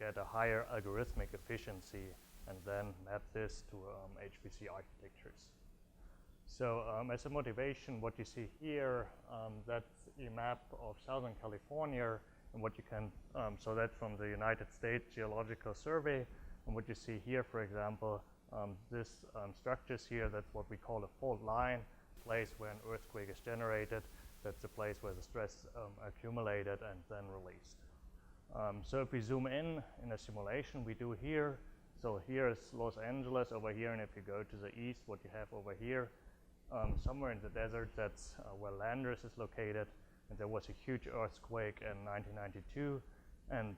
get a higher algorithmic efficiency and then map this to HPC architectures. So as a motivation, what you see here, that's a map of Southern California, and what you can, so that's from the United States Geological Survey, and what you see here, for example, this structures here, that's what we call a fault line, place where an earthquake is generated. That's the place where the stress accumulated and then released. So if we zoom in a simulation we do here, so here is Los Angeles over here, and if you go to the east, what you have over here, somewhere in the desert, that's where Landers is located, and there was a huge earthquake in 1992. And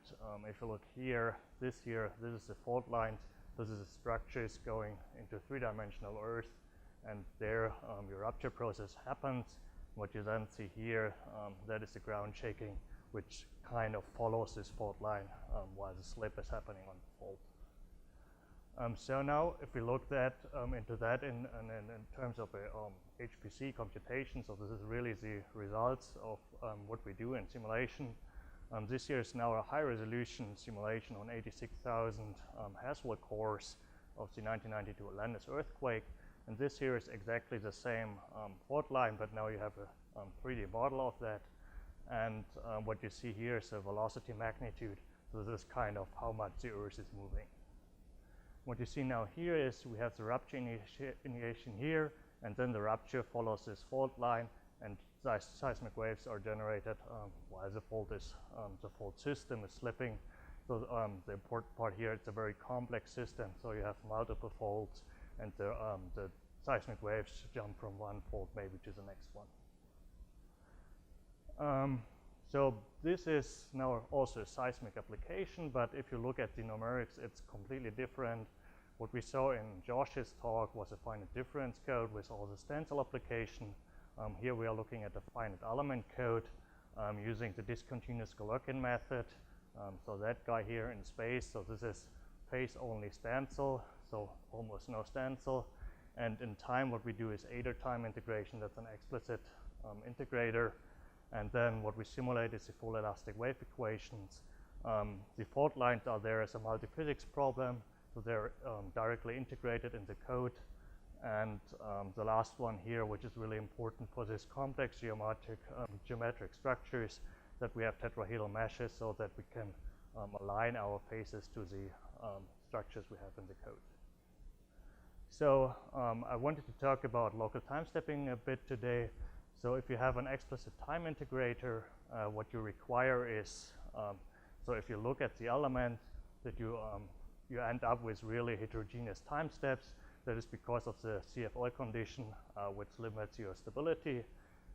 if you look here, this is the fault lines. This is the structures going into three-dimensional Earth, and there your rupture process happens. What you then see here, that is the ground shaking, which kind of follows this fault line while the slip is happening on the fault. So now, if we look into that in terms of HPC computation, so this is really the results of what we do in simulation. This year is now a high-resolution simulation on 86,000 Haswell cores of the 1992 Landers earthquake. And this here is exactly the same fault line, but now you have a 3D model of that. And what you see here is a velocity magnitude. So this is kind of how much the Earth is moving. What you see now here is we have the rupture initiation here, and then the rupture follows this fault line, and seismic waves are generated while the fault system is slipping. So the important part here, it's a very complex system. So you have multiple faults, and the seismic waves jump from one fault maybe to the next one. So this is now also a seismic application, but if you look at the numerics, it's completely different. What we saw in Josh's talk was a finite difference code with all the stencil application. Here we are looking at the finite element code using the discontinuous Galerkin method. So that guy here in space, so this is phase-only stencil, so almost no stencil. And in time, what we do is Ader time integration. That's an explicit integrator. And then what we simulate is the full elastic wave equations. The fault lines are there as a multiphysics problem, so they're directly integrated in the code. And the last one here, which is really important for this complex geometric structures, that we have tetrahedral meshes so that we can align our faces to the structures we have in the code. So I wanted to talk about local time stepping a bit today. So if you have an explicit time integrator, what you require is, so if you look at the element, that you end up with really heterogeneous time steps. That is because of the CFL condition, which limits your stability.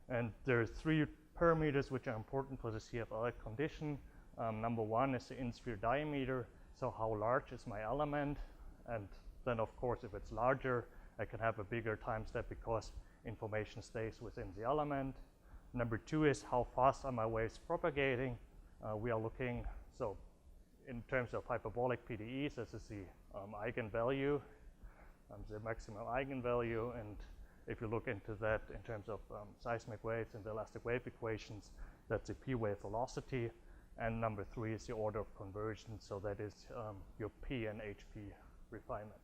And there are three parameters which are important for the CFL condition. Number one is the in-sphere diameter. So how large is my element? And then, of course, if it's larger, I can have a bigger time step because information stays within the element. Number two is how fast are my waves propagating. We are looking, so in terms of hyperbolic PDEs, this is the eigenvalue, the maximum eigenvalue. And if you look into that in terms of seismic waves and the elastic wave equations, that's the p-wave velocity. And number three is the order of convergence, so that is your P and HP refinement.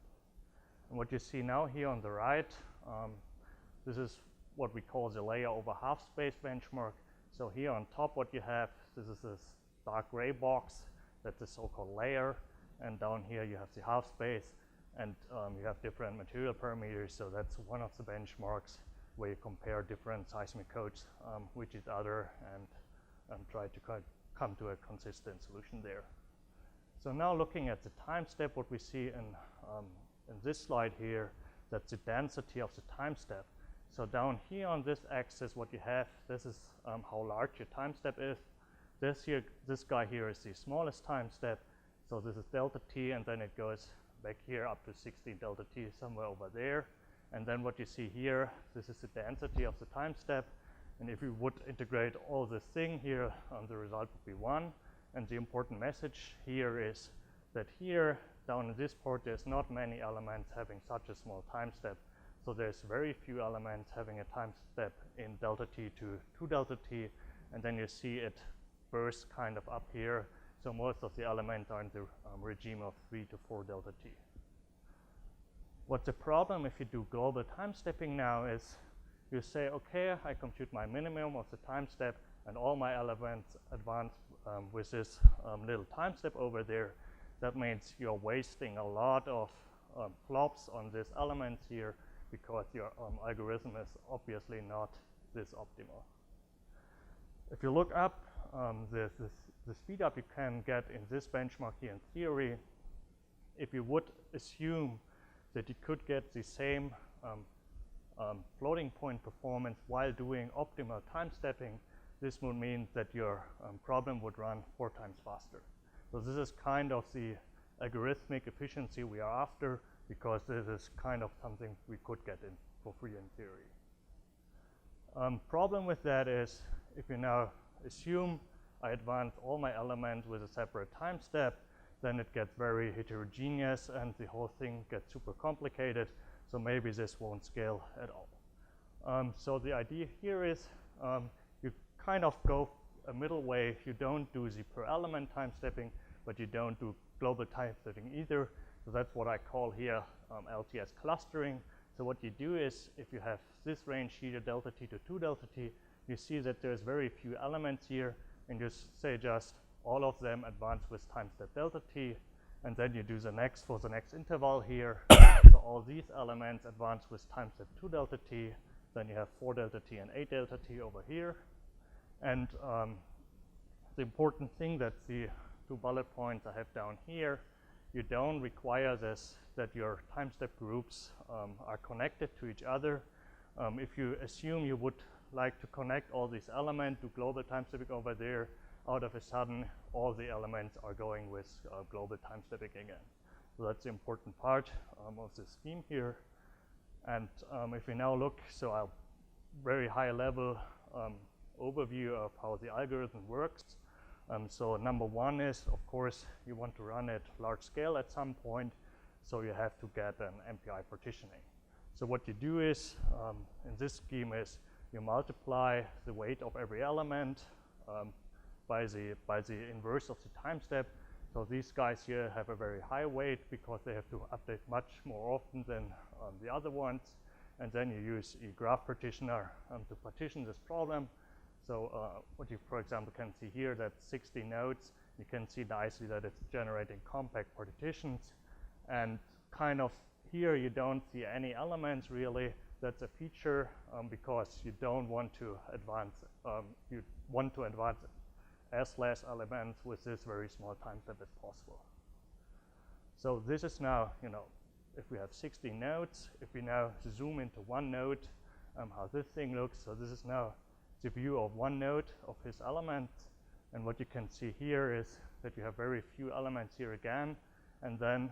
And what you see now here on the right, this is what we call the layer over half space benchmark. So here on top what you have, this is this dark gray box, that's the so-called layer. And down here you have the half space, and you have different material parameters. So that's one of the benchmarks where you compare different seismic codes with each other and try to come to a consistent solution there. So now looking at the time step, what we see in this slide here, that's the density of the time step. So down here on this axis, what you have, this is how large your time step is. This guy here is the smallest time step. So this is delta t, and then it goes back here up to 16 delta t, somewhere over there. And then what you see here, this is the density of the time step. And if you would integrate all this thing here, the result would be 1. And the important message here is that here, down in this part, there's not many elements having such a small time step. So there's very few elements having a time step in delta t to 2 delta t. And then you see it burst kind of up here. So most of the elements are in the regime of 3 to 4 delta t. What's the problem if you do global time stepping now is you say, okay, I compute my minimum of the time step and all my elements advance with this little time step over there. That means you're wasting a lot of flops on these elements here because your algorithm is obviously not this optimal. If you look up the speed up you can get in this benchmark here in theory, if you would assume that you could get the same floating point performance while doing optimal time stepping, this would mean that your problem would run 4 times faster. So this is kind of the algorithmic efficiency we are after, because this is kind of something we could get in for free in theory. Problem with that is if you now assume I advance all my elements with a separate time step, then it gets very heterogeneous and the whole thing gets super complicated. So maybe this won't scale at all. So the idea here is you kind of go a middle way. You don't do the per element time stepping, but you don't do global time stepping either. So that's what I call here LTS clustering. So what you do is if you have this range here, delta t to 2 delta t, you see that there's very few elements here, and you say just all of them advance with time step delta t, and then you do the next for the next interval here. So all these elements advance with time step 2 delta t, then you have 4 delta t and 8 delta t over here. And the important thing that the 2 bullet points I have down here, you don't require this, that your time step groups are connected to each other. If you assume you would like to connect all these elements to global time stepping over there, out of a sudden all the elements are going with global time stepping again. So that's the important part of the scheme here. And if we now look, so a very high level overview of how the algorithm works. So number one is, of course, you want to run at large scale at some point, so you have to get an MPI partitioning. So what you do is, in this scheme is, you multiply the weight of every element by the inverse of the time step. So these guys here have a very high weight because they have to update much more often than the other ones. And then you use a graph partitioner to partition this problem. So what you, for example, can see here, that 60 nodes, you can see nicely that it's generating compact partitions. And kind of here you don't see any elements really. That's a feature because you don't want to advance, you want to advance as less elements with this very small time step as possible. So this is now, you know, if we have 60 nodes, if we now zoom into one node, how this thing looks. So this is now the view of one node of his elements. And what you can see here is that you have very few elements here again. And then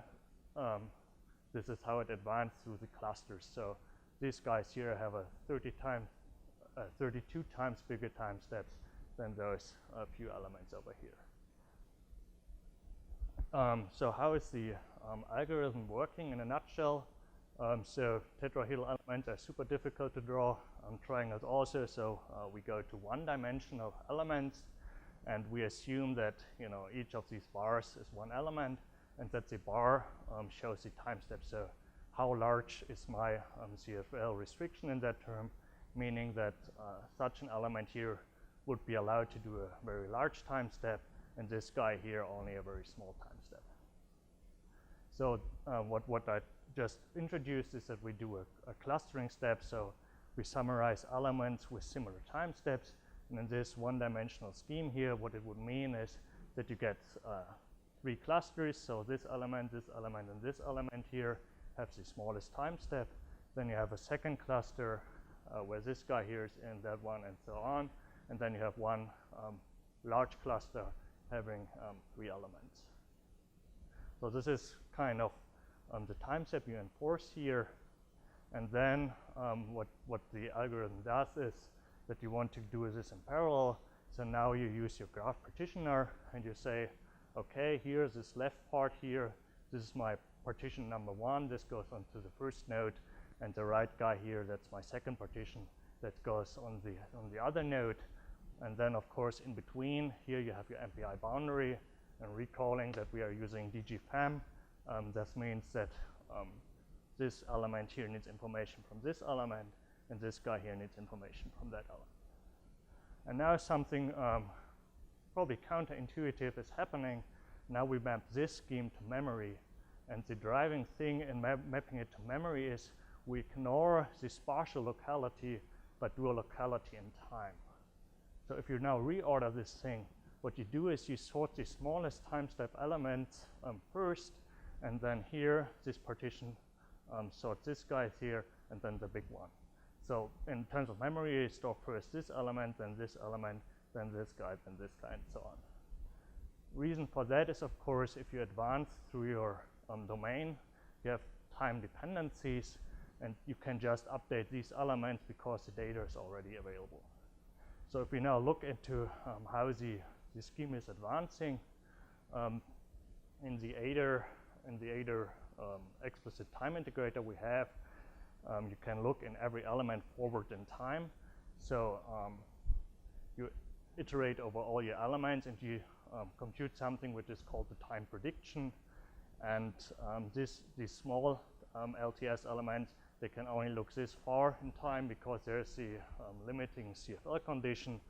this is how it advanced through the clusters. So these guys here have a 32 times bigger time steps than those few elements over here. So how is the algorithm working in a nutshell? So tetrahedral elements are super difficult to draw. Triangles also, so we go to one-dimensional elements, and we assume that, you know, each of these bars is one element, and that the bar shows the time step. So how large is my CFL restriction in that term, meaning that such an element here would be allowed to do a very large time step, and this guy here only a very small time step. So what I just introduced is that we do a clustering step. So we summarize elements with similar time steps. And in this one-dimensional scheme here, what it would mean is that you get 3 clusters. So this element, and this element here have the smallest time step. Then you have a second cluster where this guy here is in that one, and so on. And then you have one large cluster having 3 elements. So this is kind of the time step you enforce here. And then what the algorithm does is that you want to do this in parallel. So now you use your graph partitioner, and you say, okay, here's this left part here. This is my partition number 1. This goes onto the first node. And the right guy here, that's my second partition that goes on the other node. And then, of course, in between, here you have your MPI boundary. And recalling that we are using DGFAM, that means that this element here needs information from this element, and this guy here needs information from that element. And now something probably counterintuitive is happening. Now we map this scheme to memory, and the driving thing in mapping it to memory is we ignore the spatial locality, but do a locality in time. So if you now reorder this thing, what you do is you sort the smallest time step elements first, and then here, this partition sorts this guy here, and then the big one. So in terms of memory, you store first this element, then this element, then this guy, then this guy, and so on. Reason for that is, of course, if you advance through your domain, you have time dependencies, and you can just update these elements because the data is already available. So if we now look into how the scheme is advancing, in the ADER explicit time integrator we have, you can look in every element forward in time. So you iterate over all your elements, and you compute something which is called the time prediction. And these small LTS elements, they can only look this far in time because there's the limiting CFL condition,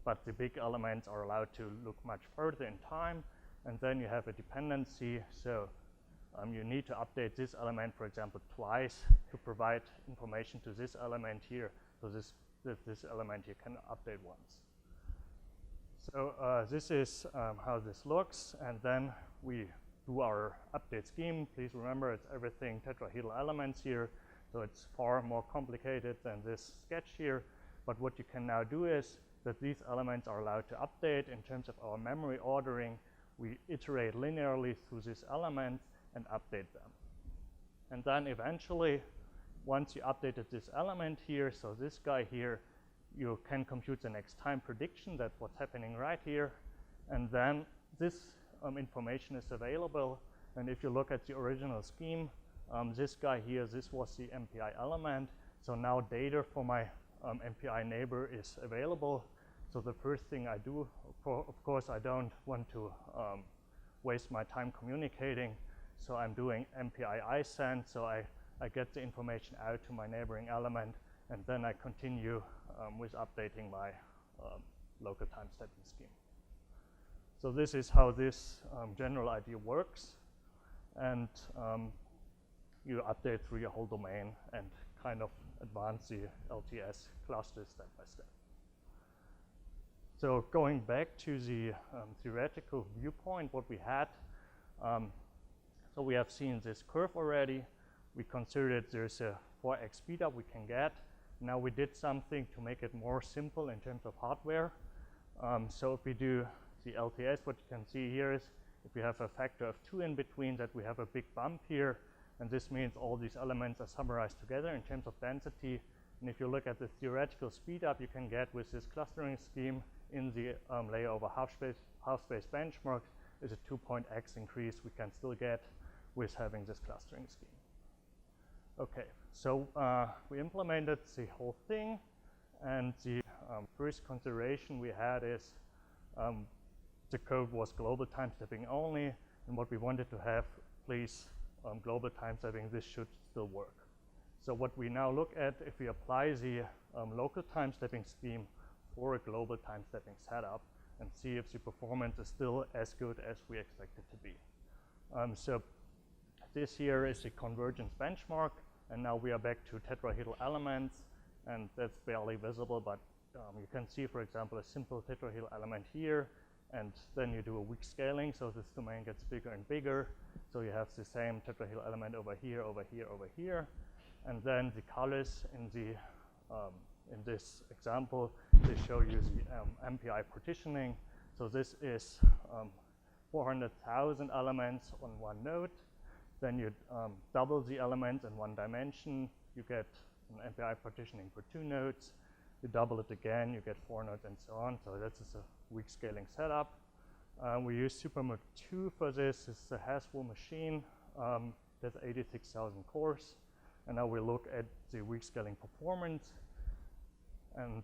but the big elements are allowed to look much further in time. And then you have a dependency, so you need to update this element, for example, twice to provide information to this element here. So this element you can update once. So this is how this looks, and then we do our update scheme. Please remember, it's everything tetrahedral elements here, so it's far more complicated than this sketch here. But what you can now do is that these elements are allowed to update. In terms of our memory ordering, we iterate linearly through these elements and update them. And then eventually, once you updated this element here, so this guy here, you can compute the next time prediction. That's what's happening right here. And then this information is available. And if you look at the original scheme, this guy here, this was the MPI element. So now data for my MPI neighbor is available. So the first thing I do, of course, I don't want to waste my time communicating. So I'm doing MPI ISEND. So I get the information out to my neighboring element, and then I continue with updating my local time stepping scheme. So this is how this general idea works. And you update through your whole domain and kind of advance the LTS cluster step by step. So going back to the theoretical viewpoint, what we had, so we have seen this curve already. We considered there's a 4x speedup we can get. Now we did something to make it more simple in terms of hardware. So if we do the LTS, what you can see here is if we have a factor of 2 in between, that we have a big bump here. And this means all these elements are summarized together in terms of density. And if you look at the theoretical speedup you can get with this clustering scheme in the layer over half space benchmark is a 2.x increase we can still get with having this clustering scheme. Okay, so we implemented the whole thing, and the first consideration we had is the code was global time stepping only, and what we wanted to have, please, global time stepping, this should still work. So what we now look at, if we apply the local time stepping scheme for a global time stepping setup and see if the performance is still as good as we expect it to be. So this here is the convergence benchmark, and now we are back to tetrahedral elements, and that's barely visible, but you can see, for example, a simple tetrahedral element here, and then you do a weak scaling, so this domain gets bigger and bigger. So you have the same tetrahedral element over here, over here, over here, and then the colors in the in this example, they show you the MPI partitioning. So this is 400,000 elements on one node. Then you double the elements in one dimension. You get an MPI partitioning for 2 nodes. You double it again, you get 4 nodes, and so on. So this is a weak scaling setup. We use SuperMod 2 for this. It's a Haswell machine. There's 86,000 cores. And now we look at the weak scaling performance. And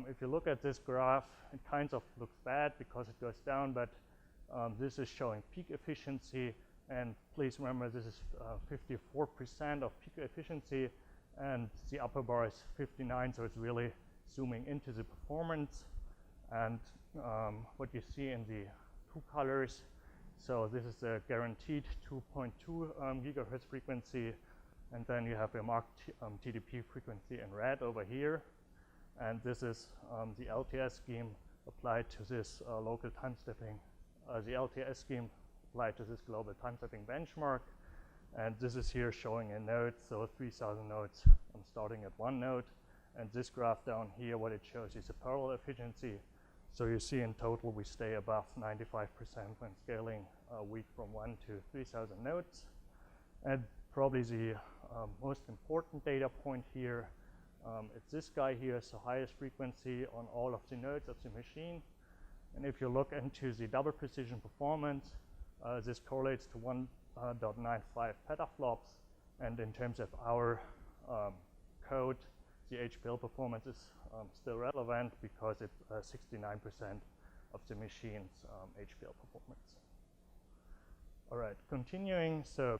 if you look at this graph, it kind of looks bad because it goes down, but This is showing peak efficiency, and please remember this is 54% of peak efficiency, and the upper bar is 59, so it's really zooming into the performance. And what you see in the two colors, so this is the guaranteed 2.2 gigahertz frequency, and then you have a marked TDP frequency in red over here, and this is the LTS scheme applied to this local time stepping, the LTS scheme applied to this global time stepping benchmark. And this is here showing a node, so 3,000 nodes. I'm starting at one node, and this graph down here, what it shows is a parallel efficiency. So you see in total we stay above 95% when scaling a week from 1 to 3,000 nodes. And probably the most important data point here, it's this guy here, so highest frequency on all of the nodes of the machine. And if you look into the double precision performance, this correlates to 1.95 petaflops, and in terms of our code, the HPL performance is still relevant because it's 69% of the machine's HPL performance. All right, continuing, so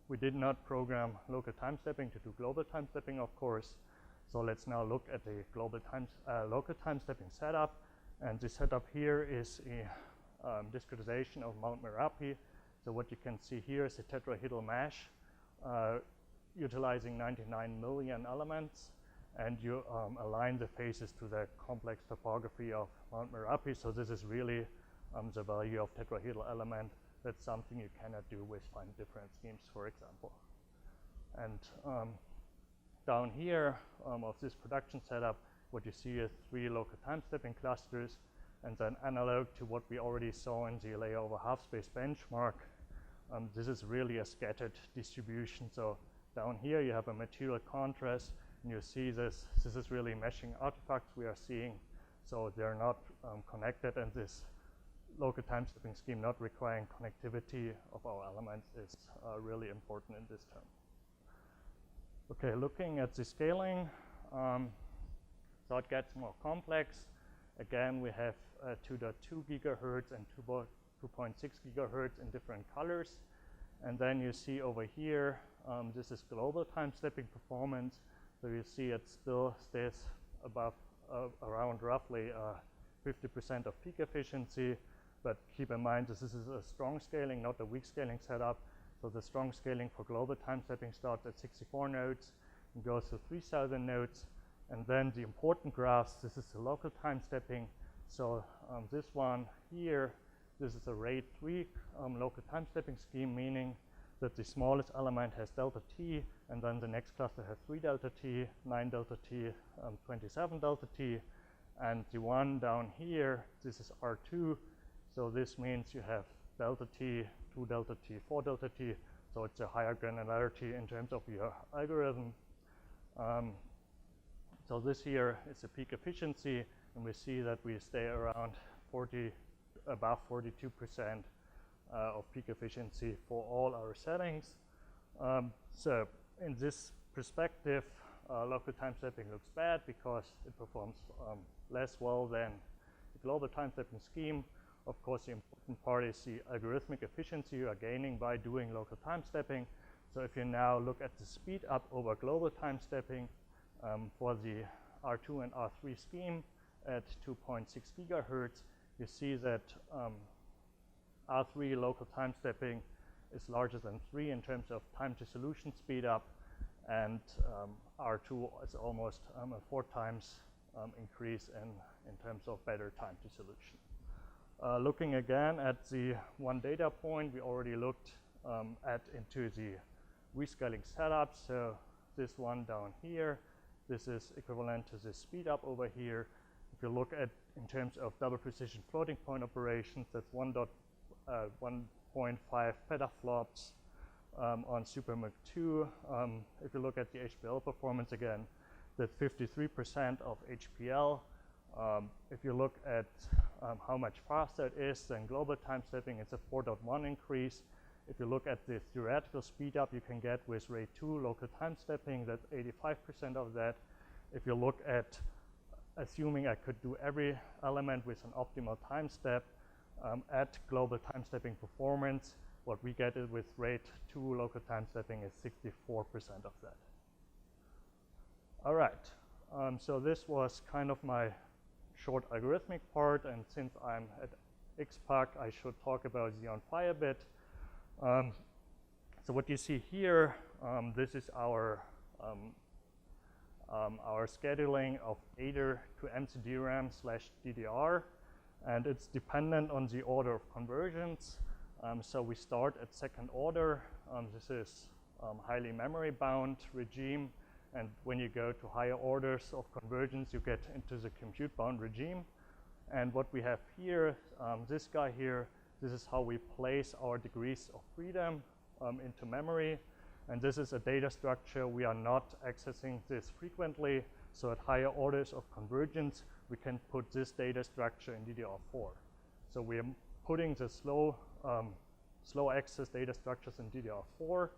we did not program local time stepping to do global time stepping, of course. So let's now look at the global local time stepping setup, and the setup here is a discretization of Mount Merapi. So what you can see here is a tetrahedral mesh utilizing 99 million elements, and you align the faces to the complex topography of Mount Merapi. So this is really the value of tetrahedral element. That's something you cannot do with fine difference schemes, for example. And down here of this production setup, what you see is 3 local time stepping clusters, and then analog to what we already saw in the layer over half space benchmark. This is really a scattered distribution. So down here you have a material contrast, and you see this is really meshing artifacts we are seeing. So they're not connected, and this local time stepping scheme not requiring connectivity of our elements is really important in this term. Okay, looking at the scaling, so it gets more complex. Again, we have 2.2 gigahertz and 2.6 gigahertz in different colors. And then you see over here, this is global time stepping performance. So you see it still stays above around roughly 50% of peak efficiency. But keep in mind, this is a strong scaling, not a weak scaling setup. So the strong scaling for global time stepping starts at 64 nodes and goes to 3,000 nodes. And then the important graphs, this is the local time stepping. So this one here, this is a RAID 3 local time stepping scheme, meaning that the smallest element has delta t, and then the next cluster has 3 delta t, 9 delta t, 27 delta t. And the one down here, this is R2. So this means you have delta t, 2 delta t, 4 delta t. So it's a higher granularity in terms of your algorithm. So this here is a peak efficiency, and we see that we stay around above 42% of peak efficiency for all our settings. So in this perspective, local time stepping looks bad because it performs less well than the global time stepping scheme. Of course, the important part is the algorithmic efficiency you are gaining by doing local time stepping. So if you now look at the speed up over global time stepping for the R2 and R3 scheme at 2.6 gigahertz, you see that R3 local time stepping is larger than 3 in terms of time to solution speed up, and R2 is almost a 4 times increase in terms of better time to solution. Looking again at the one data point, we already looked into the rescaling setup. So this one down here, this is equivalent to the speed up over here. If you look at in terms of double precision floating point operations, that's 1.5 petaflops on SuperMUC 2. If you look at the HPL performance again, that's 53% of HPL. If you look at how much faster it is than global time stepping, it's a 4.1 increase. If you look at the theoretical speed up you can get with RAID 2 local time stepping, that's 85% of that. If you look at assuming I could do every element with an optimal time step, at global time stepping performance, what we get with RAID 2 local time stepping is 64% of that. All right, so this was kind of my short algorithmic part, and since I'm at XPAC, I should talk about Xeon Phi a bit. So what you see here, this is our scheduling of ADER to MCDRAM / DDR, and it's dependent on the order of convergence. So we start at second order. This is highly memory bound regime, and when you go to higher orders of convergence, you get into the compute bound regime. And what we have here, this guy here, this is how we place our degrees of freedom into memory. And this is a data structure. We are not accessing this frequently. So at higher orders of convergence, we can put this data structure in DDR4. So we are putting the slow access data structures in DDR4.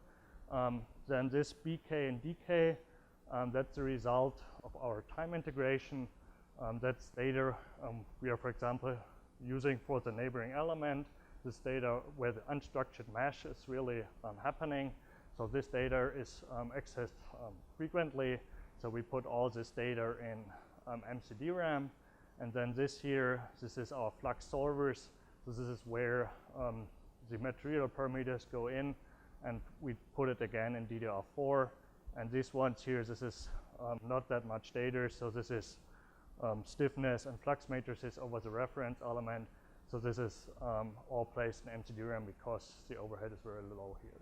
Then this BK and DK, that's the result of our time integration. That's data we are, for example, using for the neighboring element. This data where the unstructured mesh is really happening. So this data is accessed frequently. So we put all this data in MCDRAM. And then this here, this is our flux solvers. So this is where the material parameters go in, and we put it again in DDR4. And these ones here, this is not that much data. So this is stiffness and flux matrices over the reference element. So this is all placed in MCDRAM because the overhead is very low here.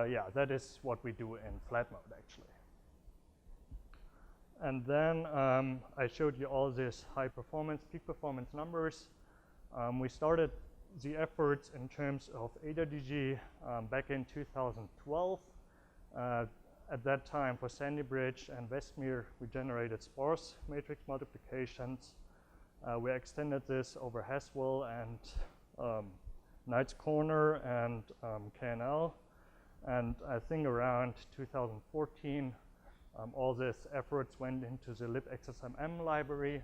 Yeah, that is what we do in flat mode, actually. And then I showed you all these high performance, peak performance numbers. We started the efforts in terms of ADER/DG back in 2012. At that time, for Sandy Bridge and Westmere, we generated sparse matrix multiplications. We extended this over Haswell and Knight's Corner and KNL. And I think around 2014, all these efforts went into the LIBXSMM library.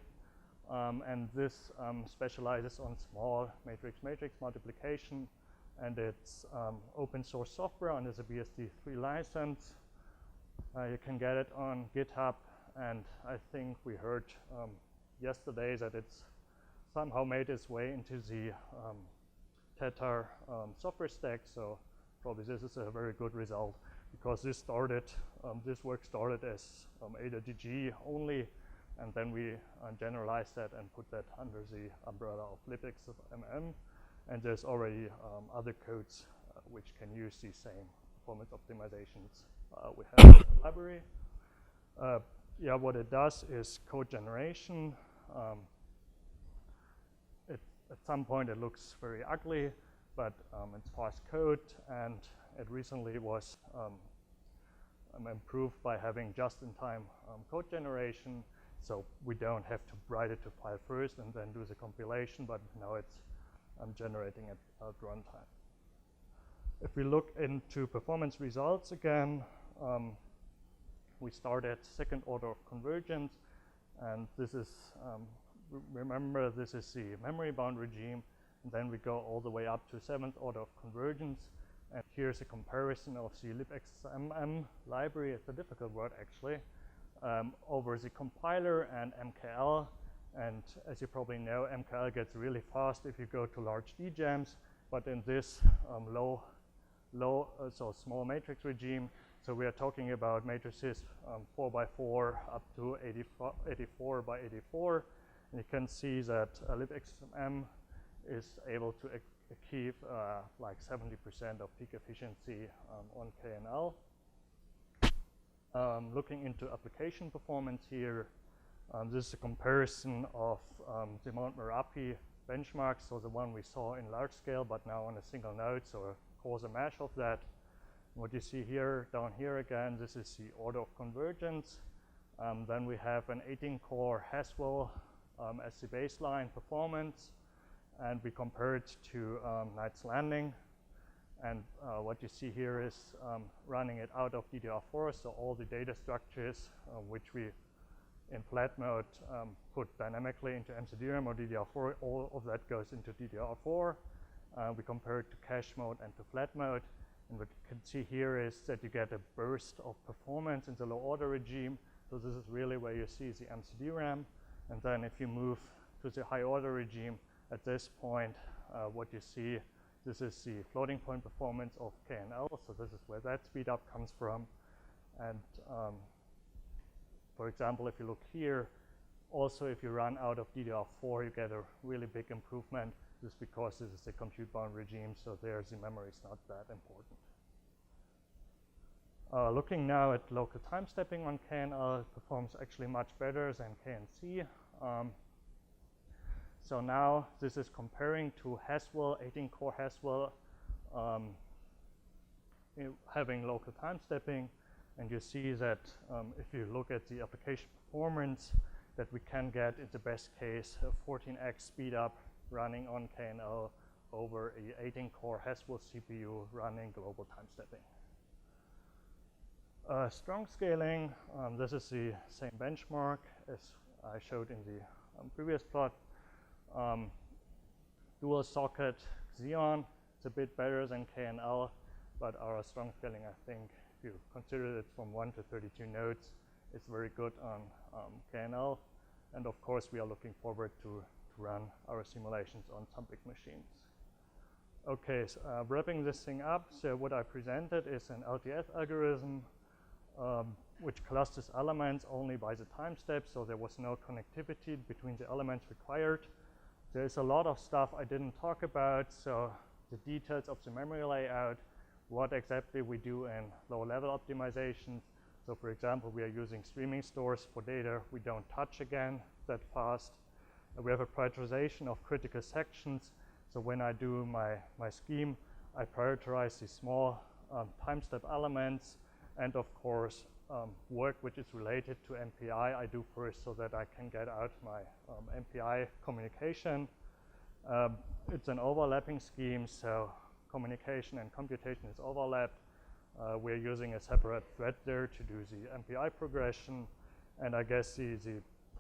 And this specializes on small matrix multiplication. And it's open source software under the BSD3 license. You can get it on GitHub, and I think we heard yesterday that it's somehow made its way into the Tatar software stack. So probably this is a very good result, because this work started as ADER/DG only, and then we generalized that and put that under the umbrella of LIBXSMM. And there's already other codes which can use the same performance optimizations we have in the library. Yeah, what it does is code generation. At some point it looks very ugly, but it's fast code, and it recently was improved by having just-in-time code generation. So we don't have to write it to file first and then do the compilation, but now it's generating it at runtime. If we look into performance results again, we start at second order of convergence, and this is, remember, this is the memory bound regime, and then we go all the way up to seventh order of convergence. And here's a comparison of the LIBXSMM library. It's a difficult word, actually, over the compiler and MKL. And as you probably know, MKL gets really fast if you go to large DGEMs, but in this so small matrix regime, so we are talking about matrices 4 by 4 up to 84 by 84. And you can see that LIBXSMM is able to achieve like 70% of peak efficiency on KNL. Looking into application performance here, this is a comparison of the Mount Merapi benchmarks, so the one we saw in large scale, but now on a single node, so a coarser mesh of that. What you see here, down here again, this is the order of convergence. Then we have an 18-core Haswell as the baseline performance, and we compare it to Knight's Landing. And what you see here is running it out of DDR4, so all the data structures which we in flat mode put dynamically into MCDRAM or DDR4. All of that goes into DDR4. We compare it to cache mode and to flat mode. And what you can see here is that you get a burst of performance in the low order regime. So this is really where you see the MCDRAM. And then if you move to the high order regime, at this point, what you see, this is the floating point performance of KNL. So this is where that speed up comes from. And for example, if you look here, also if you run out of DDR4, you get a really big improvement. This is because this is a compute bound regime, so there the memory is not that important. Looking now at local time stepping on KNL, it performs actually much better than KNC. So now this is comparing to Haswell, 18-core Haswell, having local time stepping. And you see that if you look at the application performance, that we can get, in the best case, a 14x speed up running on KNL over a 18-core Haswell CPU running global time stepping. Strong scaling, this is the same benchmark as I showed in the previous plot. Dual socket Xeon, it's a bit better than KNL, but our strong scaling, I think, if you consider it from 1 to 32 nodes, it's very good on KNL. And of course, we are looking forward to run our simulations on some big machines. Okay, so wrapping this thing up, so what I presented is an LTS algorithm which clusters elements only by the time step, so there was no connectivity between the elements required. There's a lot of stuff I didn't talk about, so the details of the memory layout, what exactly we do in low-level optimizations. So for example, we are using streaming stores for data we don't touch again that fast. We have a prioritization of critical sections. So when I do my scheme, I prioritize the small time step elements, and of course, work which is related to MPI I do first so that I can get out my MPI communication. It's an overlapping scheme, so communication and computation is overlapped. We're using a separate thread there to do the MPI progression. And I guess the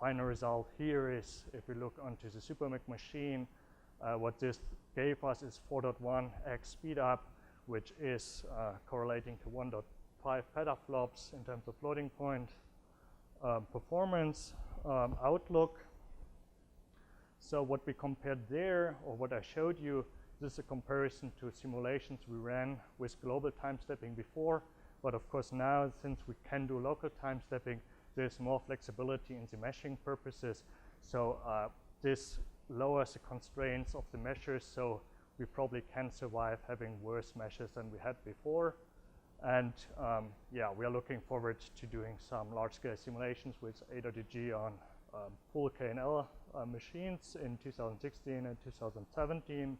final result here is, if we look onto the SuperMIC machine, what this gave us is 4.1x speed up, which is correlating to 1.5 petaflops in terms of floating point performance outlook. So what we compared there, or what I showed you, this is a comparison to simulations we ran with global time stepping before. But of course now, since we can do local time stepping, there's more flexibility in the meshing purposes. So this lowers the constraints of the meshes, so we probably can survive having worse meshes than we had before. And yeah, we are looking forward to doing some large-scale simulations with AWG on full KNL machines in 2016 and 2017.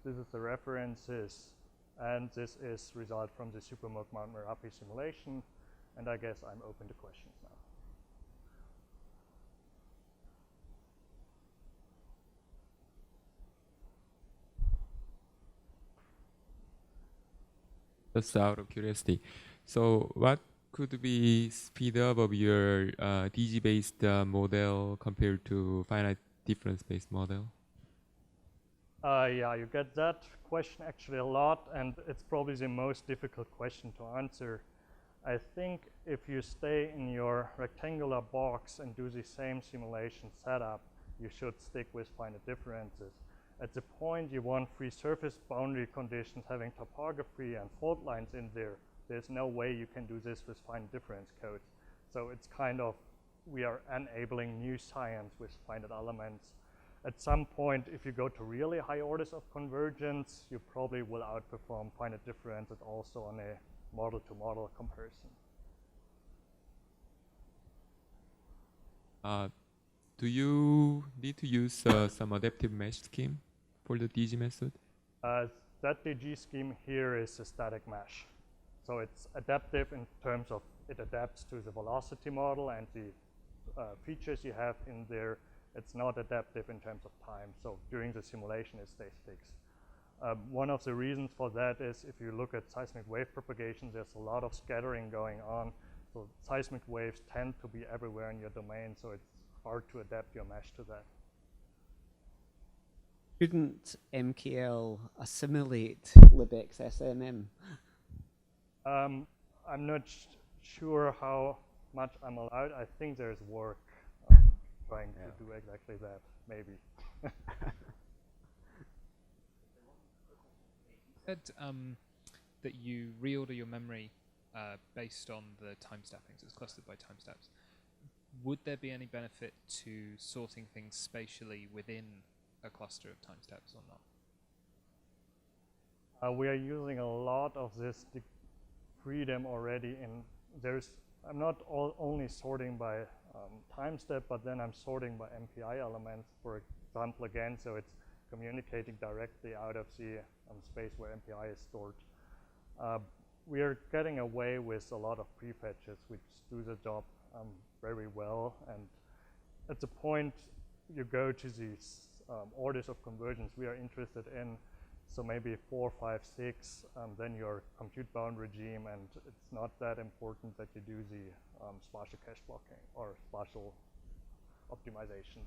This is the references, and this is result from the SuperMIC Mount Merapi simulation. And I guess I'm open to questions now. Just out of curiosity, so what could be speed up of your DG-based model compared to finite difference-based model? Yeah, you get that question actually a lot, and it's probably the most difficult question to answer. I think if you stay in your rectangular box and do the same simulation setup, you should stick with finite differences. At the point you want free surface boundary conditions having topography and fault lines in there, there's no way you can do this with finite difference code. So it's kind of, we are enabling new science with finite elements. At some point, if you go to really high orders of convergence, you probably will outperform finite differences also on a model-to-model comparison. Do you need to use some adaptive mesh scheme for the DG method? That DG scheme here is a static mesh. So it's adaptive in terms of it adapts to the velocity model and the features you have in there. It's not adaptive in terms of time. So during the simulation, it stays fixed. One of the reasons for that is if you look at seismic wave propagation, there's a lot of scattering going on. So seismic waves tend to be everywhere in your domain, so it's hard to adapt your mesh to that. Couldn't MKL assimilate LIBXSMM? I'm not sure how much I'm allowed. I think there's work trying to do exactly that, maybe. Said that you reorder your memory based on the time steppings. It's clustered by time steps. Would there be any benefit to sorting things spatially within a cluster of time steps or not? We are using a lot of this freedom already. I'm not only sorting by time step, but then I'm sorting by MPI elements, for example, again, so it's communicating directly out of the space where MPI is stored. We are getting away with a lot of prefetches, which do the job very well. And at the point you go to these orders of convergence we are interested in, so maybe 4, 5, 6, then your compute bound regime, and it's not that important that you do the spatial cache blocking or spatial optimizations.